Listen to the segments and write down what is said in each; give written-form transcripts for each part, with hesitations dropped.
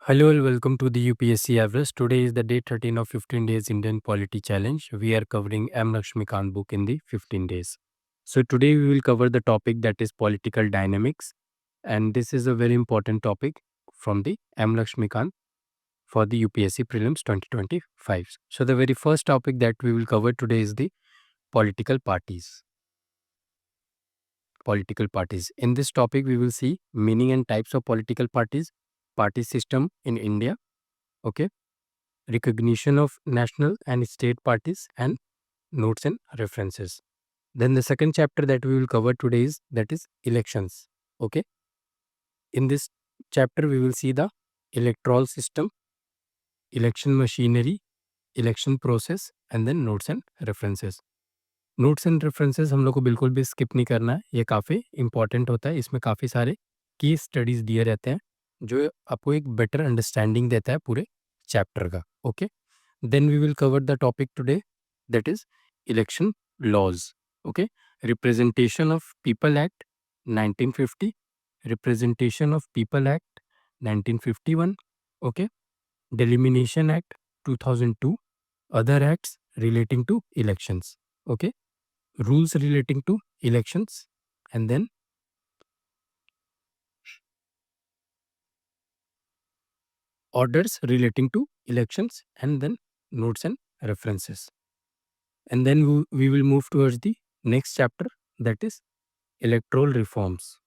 Hello and welcome to the UPSC Average. Today is the day 13 of 15 days Indian Polity Challenge. We are covering M. Lakshmikant book in the 15 days. So today we will cover the topic that is political dynamics, and this is a very important topic from the M. Lakshmikant for the UPSC Prelims 2025. So the very first topic that we will cover today is the political parties. Political parties. In this topic we will see meaning and types of political parties, party system in India, okay, recognition of national and state parties, and notes and references. Then the second chapter that we will cover today is that is elections. Okay. In this chapter we will see the electoral system, election machinery, election process, and then notes and references. Notes and references हम लोग को बिल्कुल भी skip नहीं करना है, ये काफ़ी इंपॉर्टेंट होता है। इसमें काफ़ी सारे की स्टडीज दिए रहते हैं जो आपको एक बेटर अंडरस्टैंडिंग देता है पूरे चैप्टर का। Okay, then we will cover the topic today, that is election laws. Okay, representation of people act 1950, representation of people act 1951, okay, delimitation act 2002, other acts relating to elections, okay, rules relating to elections, and then orders relating to elections, and then notes and references. And then we will move towards the next chapter, that is electoral reforms.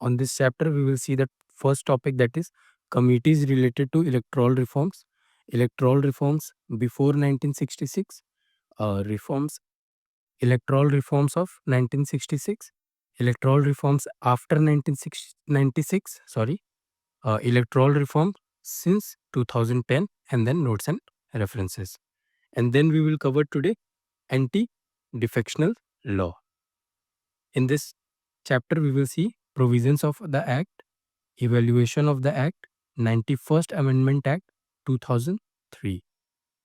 On this chapter we will see the first topic, that is committees related to electoral reforms before 1966, reforms electoral reforms of 1966, electoral reforms after 1996, electoral reform since 2010, and then notes and references. And then we will cover today anti-defectional law. In this chapter we will see provisions of the act, evaluation of the act, 91st Amendment Act 2003,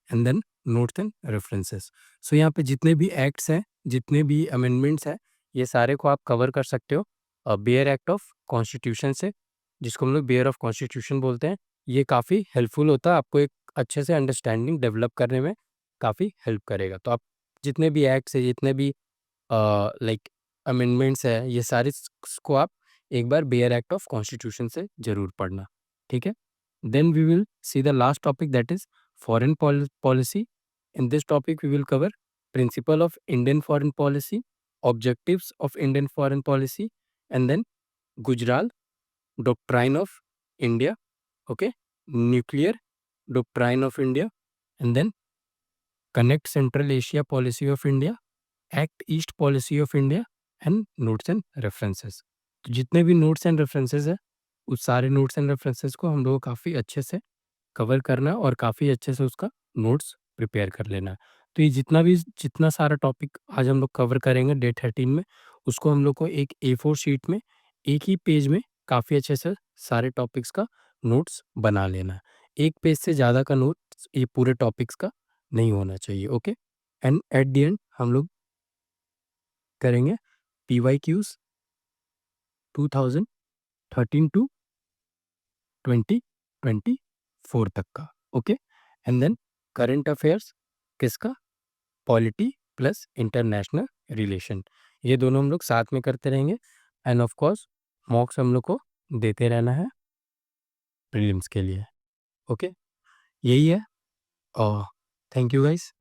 and then notes and references. So यहाँ पे जितने भी acts हैं, जितने भी amendments हैं, ये सारे को आप कवर कर सकते हो बेयर एक्ट ऑफ कॉन्स्टिट्यूशन से, जिसको हम लोग बेयर ऑफ कॉन्स्टिट्यूशन बोलते हैं। ये काफ़ी हेल्पफुल होता है, आपको एक अच्छे से अंडरस्टैंडिंग डेवलप करने में काफ़ी हेल्प करेगा। तो आप जितने भी एक्ट्स है, जितने भी लाइक अमेंडमेंट्स है, ये सारे को आप एक बार बेयर एक्ट ऑफ कॉन्स्टिट्यूशन से ज़रूर पढ़ना, ठीक है। Then we will see the last topic, that is foreign policy. In this topic we will cover principle of Indian foreign policy, objectives of Indian foreign policy, and then Gujarat doctrine of India, okay, nuclear doctrine of India, and then connect Central Asia policy of India, act East policy of India, and notes and references. तो जितने भी notes and references है, उस सारे notes and references को हम लोग को काफ़ी अच्छे से कवर करना और काफ़ी अच्छे से उसका नोट्स प्रिपेयर कर लेना। तो ये जितना सारा टॉपिक आज हम लोग कवर करेंगे डे 13 में, उसको हम लोग को एक A4 शीट में एक ही पेज में काफ़ी अच्छे से सारे टॉपिक्स का नोट्स बना लेना है। एक पेज से ज़्यादा का नोट्स ये पूरे टॉपिक्स का नहीं होना चाहिए, okay. And at the end हम लोग करेंगे PYQs 2013 टू 2024 तक का, okay. And then current affairs किसका, पॉलिटी प्लस इंटरनेशनल रिलेशन, ये दोनों हम लोग साथ में करते रहेंगे। एंड ऑफ कोर्स मॉक्स हम लोग को देते रहना है प्रीलिम्स के लिए, ओके। यही है और थैंक यू गाइस।